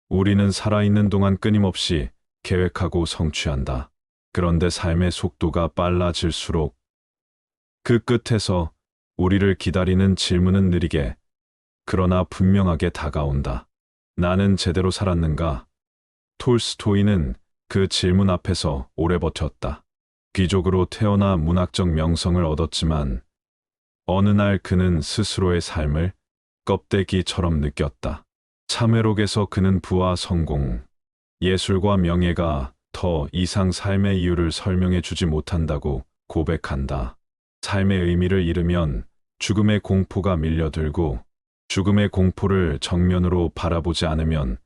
우리는 살아있는 동안 끊임없이 계획하고 성취한다. 그런데 삶의 속도가 빨라질수록 그 끝에서 우리를 기다리는 질문은 느리게, 그러나 분명하게 다가온다. 나는 제대로 살았는가? 톨스토이는 그 질문 앞에서 오래 버텼다. 귀족으로 태어나 문학적 명성을 얻었지만 어느 날 그는 스스로의 삶을 껍데기처럼 느꼈다. 참회록에서 그는 부와 성공, 예술과 명예가 더 이상 삶의 이유를 설명해 주지 못한다고 고백한다. 삶의 의미를 잃으면 죽음의 공포가 밀려들고, 죽음의 공포를 정면으로 바라보지 않으면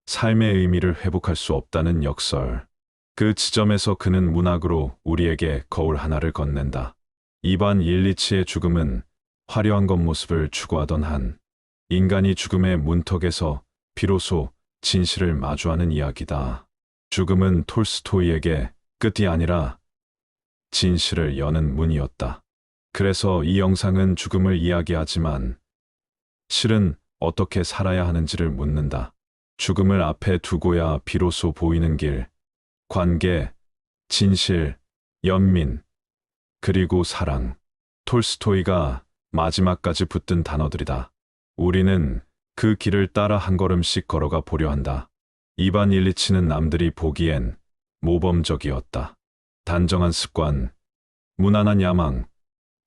삶의 의미를 회복할 수 없다는 역설. 그 지점에서 그는 문학으로 우리에게 거울 하나를 건넨다. 이반 일리치의 죽음은 화려한 겉모습을 추구하던 한 인간이 죽음의 문턱에서 비로소 진실을 마주하는 이야기다. 죽음은 톨스토이에게 끝이 아니라 진실을 여는 문이었다. 그래서 이 영상은 죽음을 이야기하지만 실은 어떻게 살아야 하는지를 묻는다. 죽음을 앞에 두고야 비로소 보이는 길, 관계, 진실, 연민, 그리고 사랑. 톨스토이가 마지막까지 붙든 단어들이다. 우리는 그 길을 따라 한 걸음씩 걸어가 보려 한다. 이반 일리치는 남들이 보기엔 모범적이었다. 단정한 습관, 무난한 야망,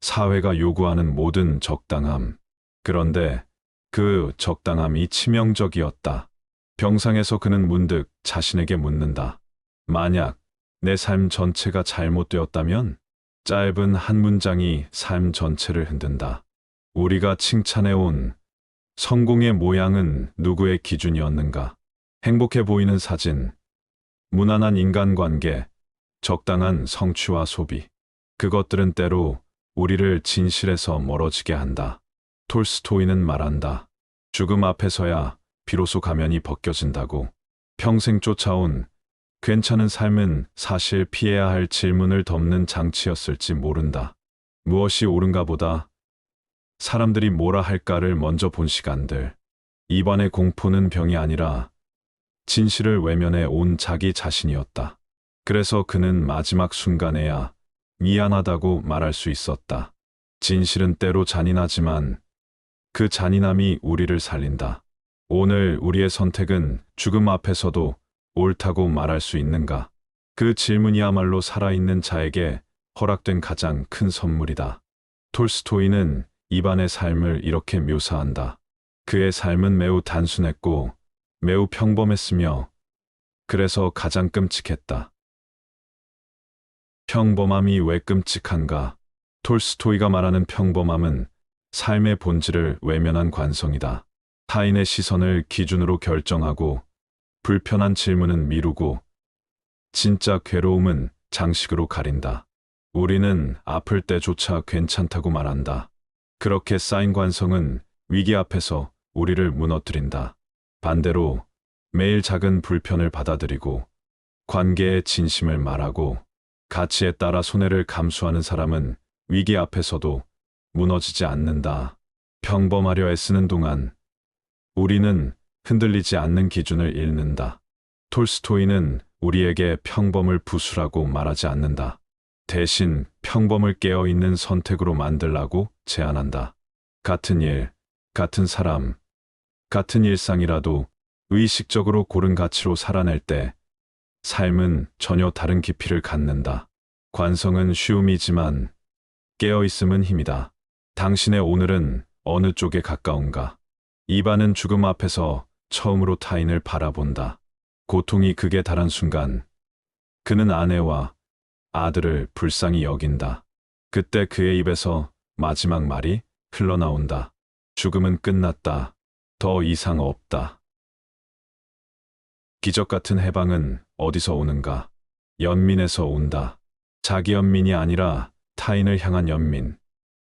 사회가 요구하는 모든 적당함. 그런데 그 적당함이 치명적이었다. 병상에서 그는 문득 자신에게 묻는다. 만약 내 삶 전체가 잘못되었다면? 짧은 한 문장이 삶 전체를 흔든다. 우리가 칭찬해온 성공의 모양은 누구의 기준이었는가? 행복해 보이는 사진, 무난한 인간관계, 적당한 성취와 소비. 그것들은 때로 우리를 진실에서 멀어지게 한다. 톨스토이는 말한다. 죽음 앞에서야 비로소 가면이 벗겨진다고. 평생 쫓아온 괜찮은 삶은 사실 피해야 할 질문을 덮는 장치였을지 모른다. 무엇이 옳은가 보다 사람들이 뭐라 할까를 먼저 본 시간들. 이반의 공포는 병이 아니라 진실을 외면해 온 자기 자신이었다. 그래서 그는 마지막 순간에야 미안하다고 말할 수 있었다. 진실은 때로 잔인하지만 그 잔인함이 우리를 살린다. 오늘 우리의 선택은 죽음 앞에서도 옳다고 말할 수 있는가? 그 질문이야말로 살아있는 자에게 허락된 가장 큰 선물이다. 톨스토이는 이반의 삶을 이렇게 묘사한다. 그의 삶은 매우 단순했고 매우 평범했으며 그래서 가장 끔찍했다. 평범함이 왜 끔찍한가? 톨스토이가 말하는 평범함은 삶의 본질을 외면한 관성이다. 타인의 시선을 기준으로 결정하고 불편한 질문은 미루고 진짜 괴로움은 장식으로 가린다. 우리는 아플 때조차 괜찮다고 말한다. 그렇게 쌓인 관성은 위기 앞에서 우리를 무너뜨린다. 반대로 매일 작은 불편을 받아들이고 관계의 진심을 말하고 가치에 따라 손해를 감수하는 사람은 위기 앞에서도 무너지지 않는다. 평범하려 애쓰는 동안 우리는 흔들리지 않는 기준을 잃는다. 톨스토이는 우리에게 평범을 부수라고 말하지 않는다. 대신 평범을 깨어있는 선택으로 만들라고 제안한다. 같은 일, 같은 사람, 같은 일상이라도 의식적으로 고른 가치로 살아낼 때 삶은 전혀 다른 깊이를 갖는다. 관성은 쉬움이지만 깨어있음은 힘이다. 당신의 오늘은 어느 쪽에 가까운가? 이반은 죽음 앞에서 처음으로 타인을 바라본다. 고통이 극에 달한 순간 그는 아내와 아들을 불쌍히 여긴다. 그때 그의 입에서 마지막 말이 흘러나온다. 죽음은 끝났다. 더 이상 없다. 기적 같은 해방은 어디서 오는가? 연민에서 온다. 자기 연민이 아니라 타인을 향한 연민.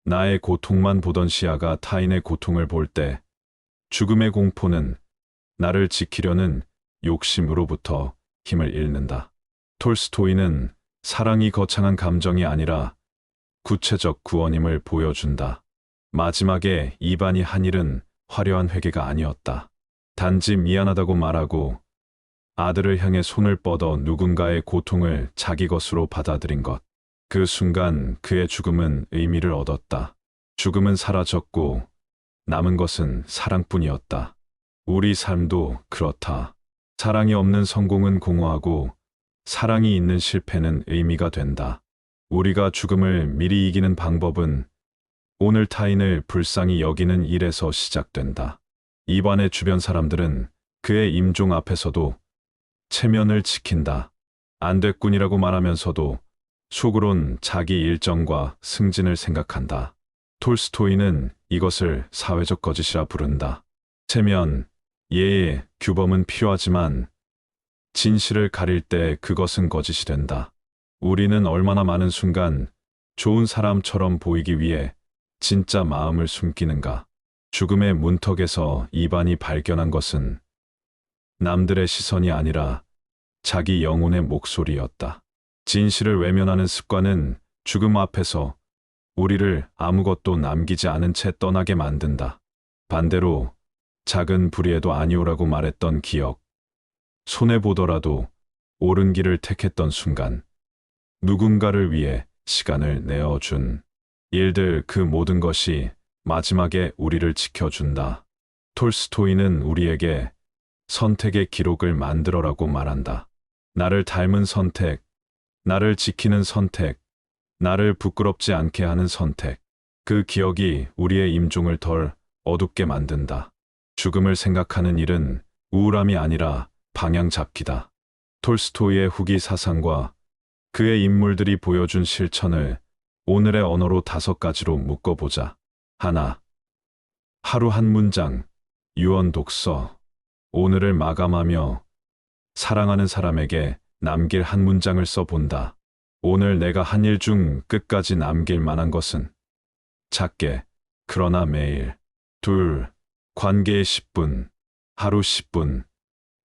나의 고통만 보던 시야가 타인의 고통을 볼 때 죽음의 공포는 나를 지키려는 욕심으로부터 힘을 잃는다. 톨스토이는 사랑이 거창한 감정이 아니라 구체적 구원임을 보여준다. 마지막에 이반이 한 일은 화려한 회개가 아니었다. 단지 미안하다고 말하고 아들을 향해 손을 뻗어 누군가의 고통을 자기 것으로 받아들인 것. 그 순간 그의 죽음은 의미를 얻었다. 죽음은 사라졌고 남은 것은 사랑뿐이었다. 우리 삶도 그렇다. 사랑이 없는 성공은 공허하고 사랑이 있는 실패는 의미가 된다. 우리가 죽음을 미리 이기는 방법은 오늘 타인을 불쌍히 여기는 일에서 시작된다. 이반의 주변 사람들은 그의 임종 앞에서도 체면을 지킨다. 안 됐군이라고 말하면서도 속으론 자기 일정과 승진을 생각한다. 톨스토이는 이것을 사회적 거짓이라 부른다. 체면, 예의, 규범은 필요하지만 진실을 가릴 때 그것은 거짓이 된다. 우리는 얼마나 많은 순간 좋은 사람처럼 보이기 위해 진짜 마음을 숨기는가. 죽음의 문턱에서 이반이 발견한 것은 남들의 시선이 아니라 자기 영혼의 목소리였다. 진실을 외면하는 습관은 죽음 앞에서 우리를 아무것도 남기지 않은 채 떠나게 만든다. 반대로 작은 불의에도 아니오라고 말했던 기억, 손해보더라도 옳은 길을 택했던 순간, 누군가를 위해 시간을 내어준 일들, 그 모든 것이 마지막에 우리를 지켜준다. 톨스토이는 우리에게 선택의 기록을 만들어라고 말한다. 나를 닮은 선택, 나를 지키는 선택, 나를 부끄럽지 않게 하는 선택. 그 기억이 우리의 임종을 덜 어둡게 만든다. 죽음을 생각하는 일은 우울함이 아니라 방향 잡기다. 톨스토이의 후기 사상과 그의 인물들이 보여준 실천을 오늘의 언어로 5가지로 묶어보자. 하나, 하루 한 문장, 유언 독서. 오늘을 마감하며 사랑하는 사람에게 남길 한 문장을 써본다. 오늘 내가 한 일 중 끝까지 남길 만한 것은 작게, 그러나 매일. 둘, 관계의 10분, 하루 10분.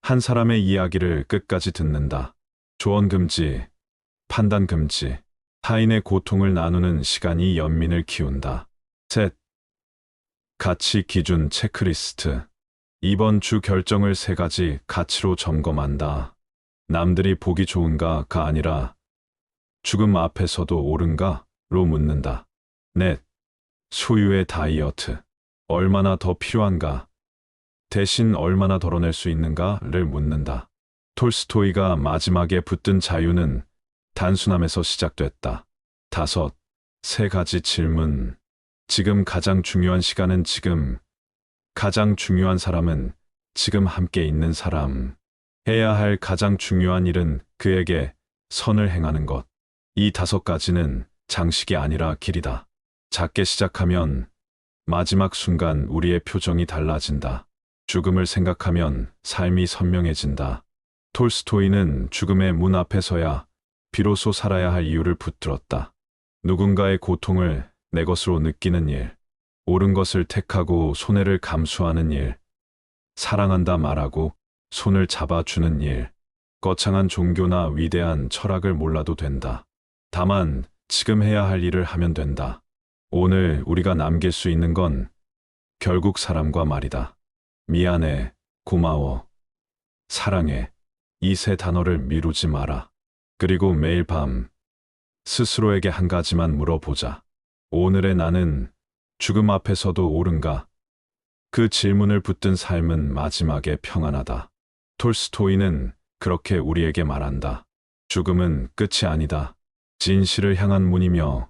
한 사람의 이야기를 끝까지 듣는다. 조언 금지, 판단 금지. 타인의 고통을 나누는 시간이 연민을 키운다. 셋, 가치 기준 체크리스트. 이번 주 결정을 3가지 가치로 점검한다. 남들이 보기 좋은가가 아니라 죽음 앞에서도 옳은가로 묻는다. 넷, 소유의 다이어트. 얼마나 더 필요한가? 대신 얼마나 덜어낼 수 있는가를 묻는다. 톨스토이가 마지막에 붙든 자유는 단순함에서 시작됐다. 다섯, 3가지 질문. 지금 가장 중요한 시간은 지금. 가장 중요한 사람은 지금 함께 있는 사람. 해야 할 가장 중요한 일은 그에게 선을 행하는 것. 이 5가지는 장식이 아니라 길이다. 작게 시작하면 마지막 순간 우리의 표정이 달라진다. 죽음을 생각하면 삶이 선명해진다. 톨스토이는 죽음의 문 앞에서야 비로소 살아야 할 이유를 붙들었다. 누군가의 고통을 내 것으로 느끼는 일, 옳은 것을 택하고 손해를 감수하는 일, 사랑한다 말하고 손을 잡아주는 일. 거창한 종교나 위대한 철학을 몰라도 된다. 다만 지금 해야 할 일을 하면 된다. 오늘 우리가 남길 수 있는 건 결국 사람과 말이다. 미안해, 고마워, 사랑해. 이 3단어를 미루지 마라. 그리고 매일 밤 스스로에게 한 가지만 물어보자. 오늘의 나는 죽음 앞에서도 옳은가? 그 질문을 붙든 삶은 마지막에 평안하다. 톨스토이는 그렇게 우리에게 말한다. 죽음은 끝이 아니다. 진실을 향한 문이며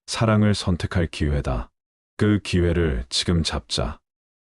사랑을 선택할 기회다. 그 기회를 지금 잡자.